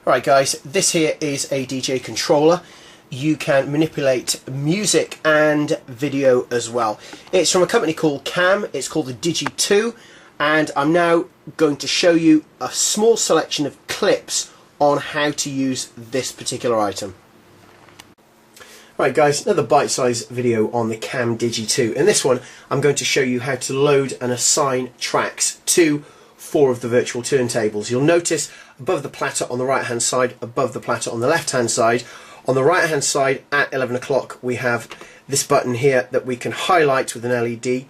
Alright guys, this here is a DJ controller. You can manipulate music and video as well. It's from a company called KAM. It's called the Digi 2, and I'm now going to show you a small selection of clips on how to use this particular item. Right guys, another bite-sized video on the KAM Digi 2. In this one I'm going to show you how to load and assign tracks to 4 of the virtual turntables. You'll notice above the platter on the right hand side, above the platter on the left hand side. On the right hand side at 11 o'clock we have this button here that we can highlight with an LED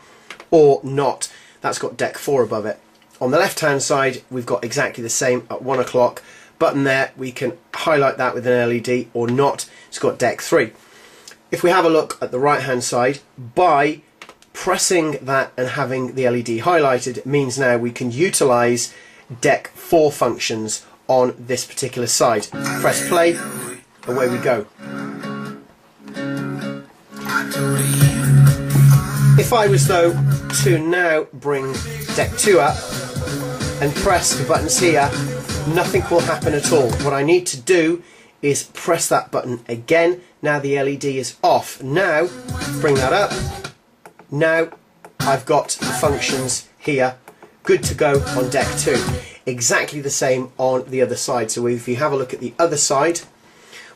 or not. That's got deck 4 above it. On the left hand side we've got exactly the same at 1 o'clock. Button there, we can highlight that with an LED or not. It's got deck 3. If we have a look at the right hand side, by pressing that and having the LED highlighted, it means now we can utilize deck 4 functions on this particular side. Press play, away we go. If I was though to now bring deck 2 up and press the buttons here, nothing will happen at all. What I need to do is press that button again. Now the LED is off. Now bring that up. Now I've got the functions here good to go on deck 2. Exactly the same on the other side. So if you have a look at the other side,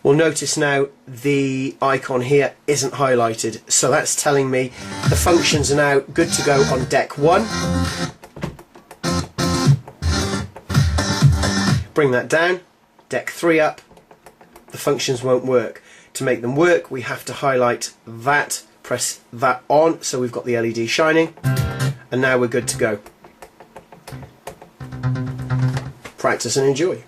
we'll notice now the icon here isn't highlighted. So that's telling me the functions are now good to go on deck 1. Bring that down, deck 3 up, the functions won't work. To make them work we have to highlight that, press that on, so we've got the LED shining, and now we're good to go. Practice and enjoy. In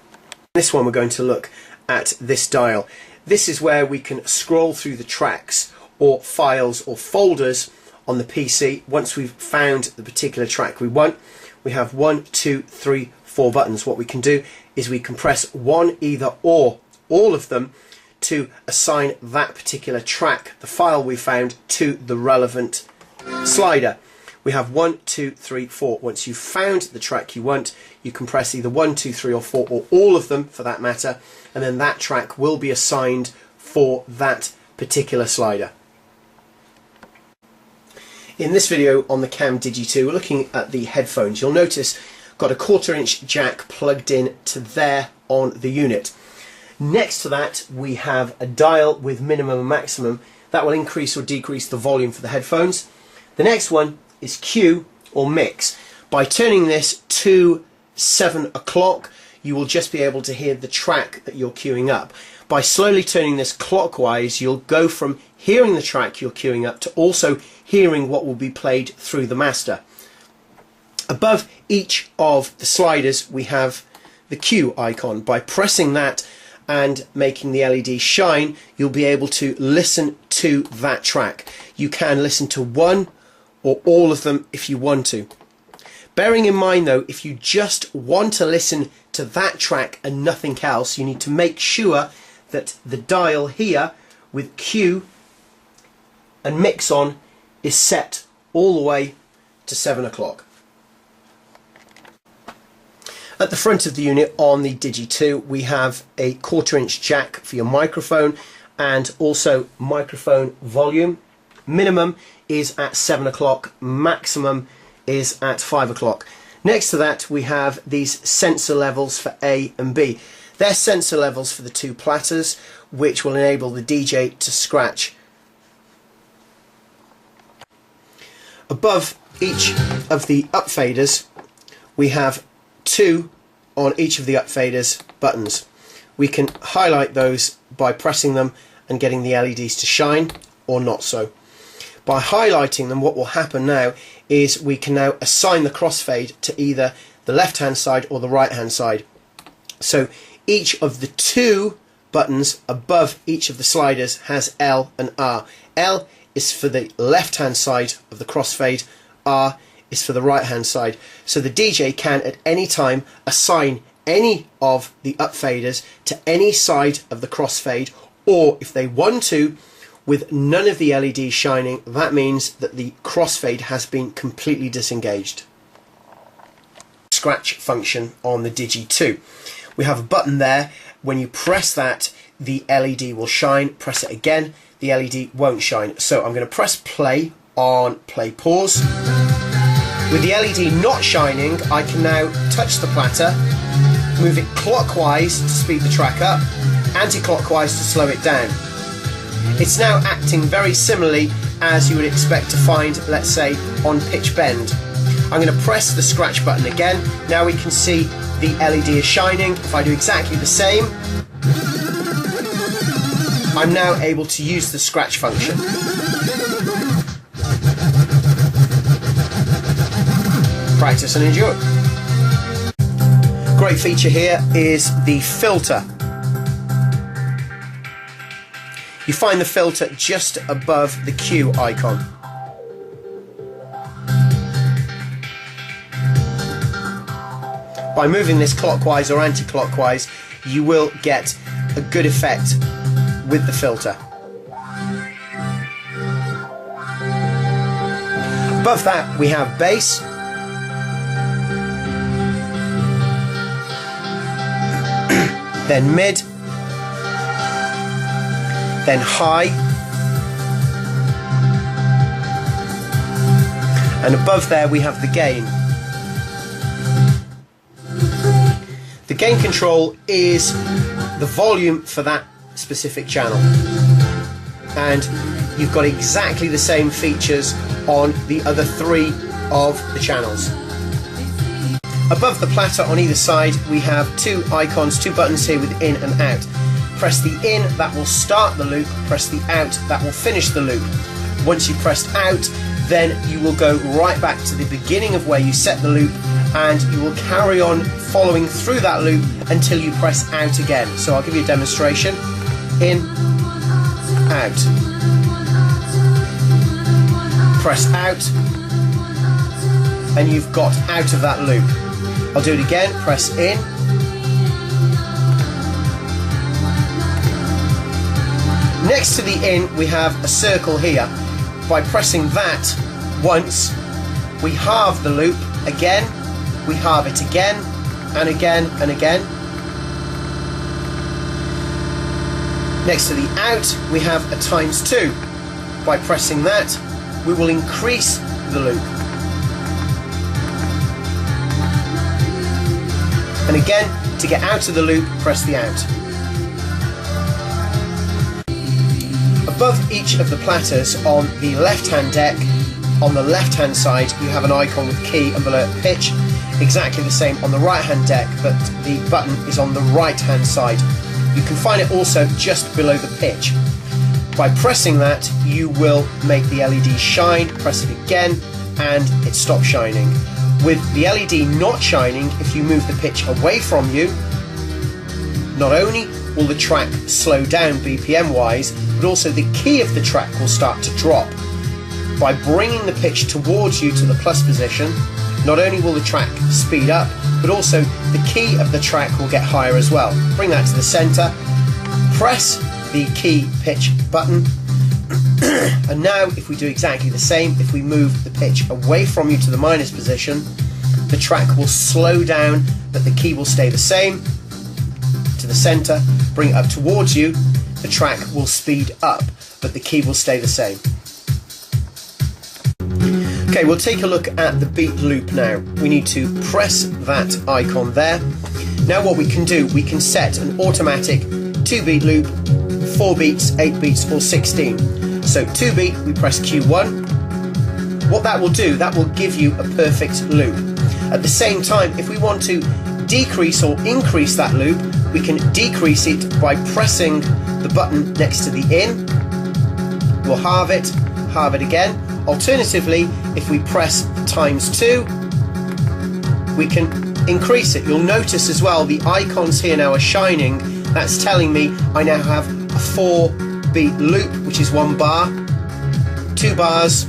this one we're going to look at this dial. This is where we can scroll through the tracks or files or folders on the PC. Once we've found the particular track we want, we have 1, 2, 3, 4 buttons. What we can do is we can press one, either or, all of them, to assign that particular track, the file we found, to the relevant slider. We have 1, 2, 3, 4. Once you've found the track you want, you can press either 1, 2, 3 or 4, or all of them for that matter, and then that track will be assigned for that particular slider. In this video on the KAM Digi 2 we're looking at the headphones. You'll notice I've got a 1/4" jack plugged in to there on the unit. Next to that we have a dial with minimum and maximum that will increase or decrease the volume for the headphones. The next one is cue or mix. By turning this to 7 o'clock you will just be able to hear the track that you're queuing up. By slowly turning this clockwise you'll go from hearing the track you're queuing up to also hearing what will be played through the master. Above each of the sliders we have the cue icon. By pressing that and making the LED shine you'll be able to listen to that track. You can listen to one or all of them if you want to. Bearing in mind though, if you just want to listen to that track and nothing else, you need to make sure that the dial here with cue and mix on is set all the way to 7 o'clock. At the front of the unit on the Digi 2 we have a 1/4" jack for your microphone and also microphone volume. Minimum is at 7 o'clock, maximum is at 5 o'clock. Next to that we have these sensor levels for A and B. They're sensor levels for the 2 platters which will enable the DJ to scratch. Above each of the up faders we have 2 on each of the up faders buttons. We can highlight those by pressing them and getting the LEDs to shine or not so. By highlighting them what will happen now is we can now assign the crossfade to either the left hand side or the right hand side. So each of the 2 buttons above each of the sliders has L and R. L is for the left hand side of the crossfade, R is for the right hand side. So the DJ can at any time assign any of the up faders to any side of the crossfade, or if they want to, with none of the LEDs shining, that means that the crossfade has been completely disengaged. Scratch function on the Digi 2. We have a button there when you press that, the LED will shine. Press it again, the LED won't shine. So I'm going to press play on play pause. With the LED not shining, I can now touch the platter, move it clockwise to speed the track up, anti-clockwise to slow it down. It's now acting very similarly as you would expect to find, let's say, on pitch bend. I'm going to press the scratch button again. Now we can see the LED is shining. If I do exactly the same, I'm now able to use the scratch function. Practice and enjoy. Great feature here is the filter. You find the filter just above the Q icon. By moving this clockwise or anti-clockwise, you will get a good effect with the filter. Above that we have bass. Then mid, then high, and above there we have the gain. The gain control is the volume for that specific channel, and you've got exactly the same features on the other 3 of the channels. Above the platter on either side we have 2 icons, 2 buttons here with in and out. Press the in, that will start the loop. Press the out, that will finish the loop. Once you've pressed out, then you will go right back to the beginning of where you set the loop, and you will carry on following through that loop until you press out again. So I'll give you a demonstration. In, out. Press out, and you've got out of that loop. I'll do it again. Press in. Next to the in we have a circle here. By pressing that once, we halve the loop again, we halve it again and again and again. Next to the out we have a ×2. By pressing that we will increase the loop. And again, to get out of the loop, press the out. Above each of the platters on the left-hand deck, on the left-hand side, you have an icon with key, and below it pitch. Exactly the same on the right-hand deck, but the button is on the right-hand side. You can find it also just below the pitch. By pressing that, you will make the LED shine. Press it again, and it stops shining. With the LED not shining, if you move the pitch away from you, not only will the track slow down BPM wise, but also the key of the track will start to drop. By bringing the pitch towards you to the plus position, not only will the track speed up, but also the key of the track will get higher as well. Bring that to the center, press the key pitch button, and now if we do exactly the same, if we move the pitch away from you to the minus position, the track will slow down, but the key will stay the same. To the center, bring it up towards you, the track will speed up, but the key will stay the same. Okay, we'll take a look at the beat loop now. We need to press that icon there. Now what we can do, we can set an automatic 2-beat loop, 4 beats, 8 beats or 16. So 2-beat, we press Q1. What that will do, that will give you a perfect loop. At the same time, if we want to decrease or increase that loop, we can decrease it by pressing the button next to the in. We'll halve it again. Alternatively, if we press ×2, we can increase it. You'll notice as well the icons here now are shining. That's telling me I now have a 4-beat loop, which is 1 bar, 2 bars,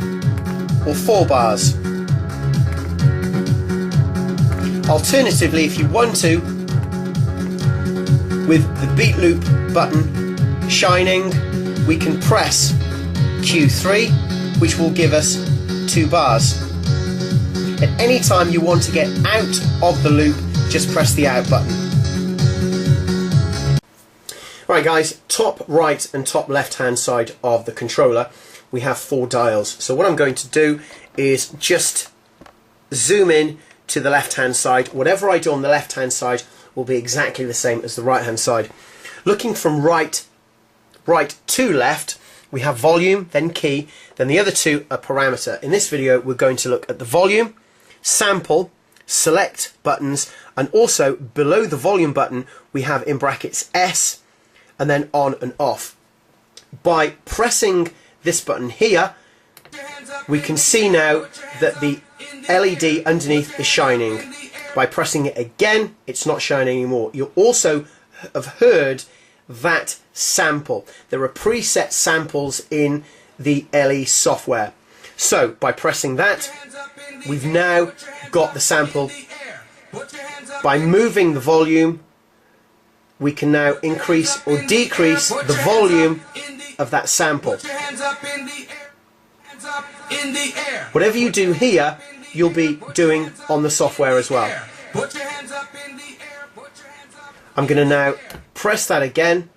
or 4 bars. Alternatively, if you want to, with the beat loop button shining, we can press Q3, which will give us 2 bars. At any time you want to get out of the loop, just press the out button. Right guys, top right and top left hand side of the controller we have 4 dials. So what I'm going to do is just zoom in to the left hand side. Whatever I do on the left hand side will be exactly the same as the right hand side. Looking from right to left, we have volume, then key, then the other 2 are parameter. In this video we're going to look at the volume, sample, select buttons, and also below the volume button we have in brackets S and then on and off. By pressing this button here, we can see now that the LED underneath is shining. By pressing it again, it's not shining anymore. You'll also have heard that sample. There are preset samples in the LE software. So by pressing that, we've now got the sample. By moving the volume, we can now increase or decrease the volume of that sample. Whatever you do here, you'll be doing on the software as well. I'm going to now press that again.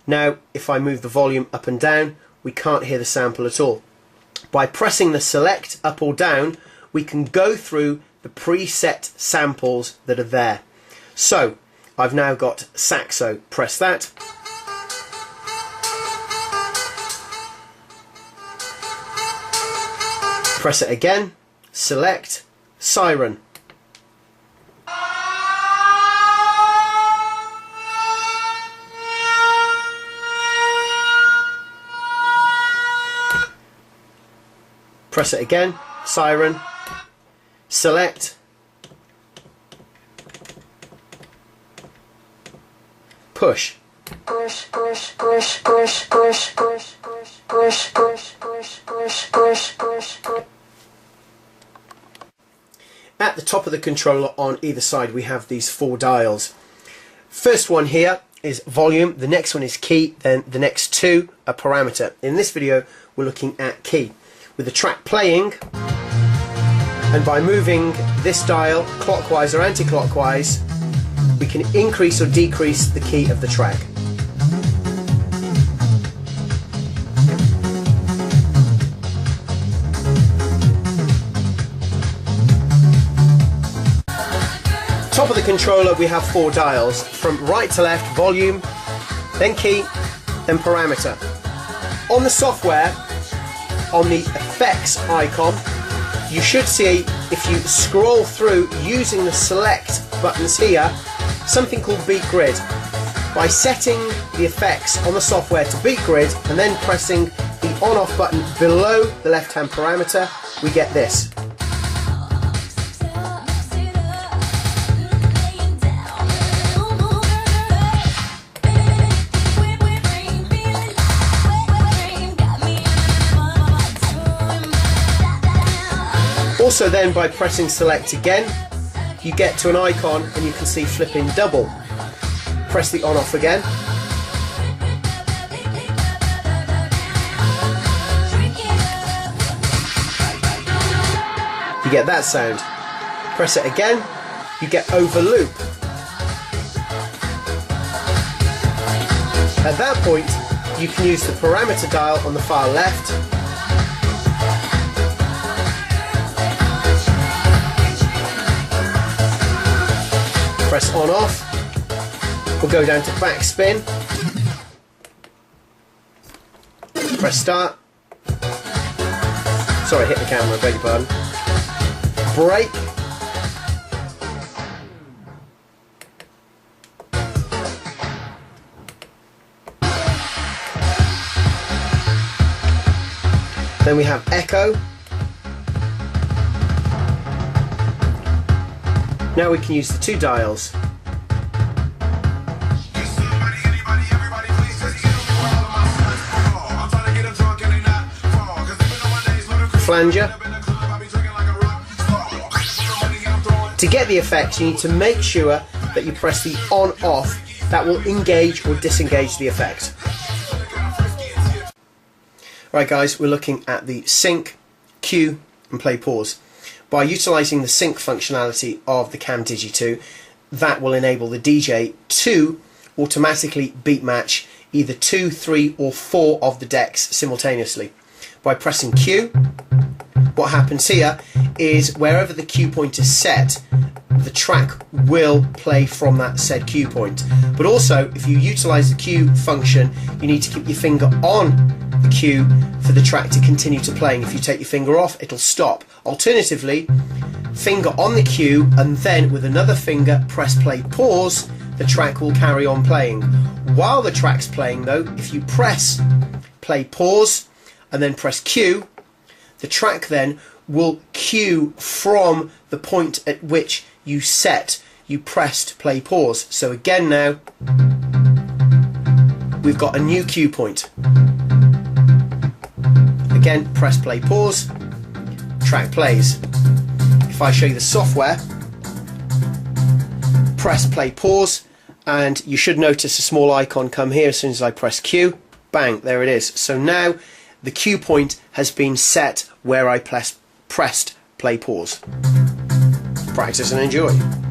Now if I move the volume up and down, we can't hear the sample at all. By pressing the select up or down, we can go through the preset samples that are there. So I've now got saxo. Press that. Press it again, select, siren. Press it again, siren, select, push. Push, push, push, push, push, push, push, push, push, push, push, push, push, push. At the top of the controller on either side we have these 4 dials. First one here is volume, the next one is key, then the next 2 are parameter. In this video we're looking at key. With the track playing, and by moving this dial clockwise or anti-clockwise, we can increase or decrease the key of the track. Top of the controller we have 4 dials. From right to left, volume, then key, then parameter. On the software, on the effects icon, you should see, if you scroll through using the select buttons here, something called beat grid. By setting the effects on the software to beat grid and then pressing the on off button below the left hand parameter, we get this. Also then, by pressing select again, you get to an icon and you can see flipping double. Press the on off again. You get that sound. Press it again, you get over loop. At that point, you can use the parameter dial on the far left. Press on off. We'll go down to backspin. Press start. Sorry, hit the camera, beg your pardon. Brake. Then we have echo. Now we can use the 2 dials. Flanger. To get the effects, you need to make sure that you press the on-off. That will engage or disengage the effect. Right guys, we're looking at the sync, cue and play pause. By utilising the sync functionality of the KAM Digi 2, that will enable the DJ to automatically beat match either 2, 3 or 4 of the decks simultaneously. By pressing Q, what happens here is wherever the cue point is set, the track will play from that said cue point. But also, if you utilize the cue function, you need to keep your finger on the cue for the track to continue to play. And if you take your finger off, it'll stop. Alternatively, finger on the cue and then with another finger press play pause, the track will carry on playing. While the track's playing though, if you press play pause and then press Q, the track then will cue from the point at which you pressed play pause. So again now, we've got a new cue point. Again, press play pause, track plays. If I show you the software, press play pause, and you should notice a small icon come here as soon as I press Q. Bang, there it is. So now the cue point has been set where I pressed play pause. Practice and enjoy.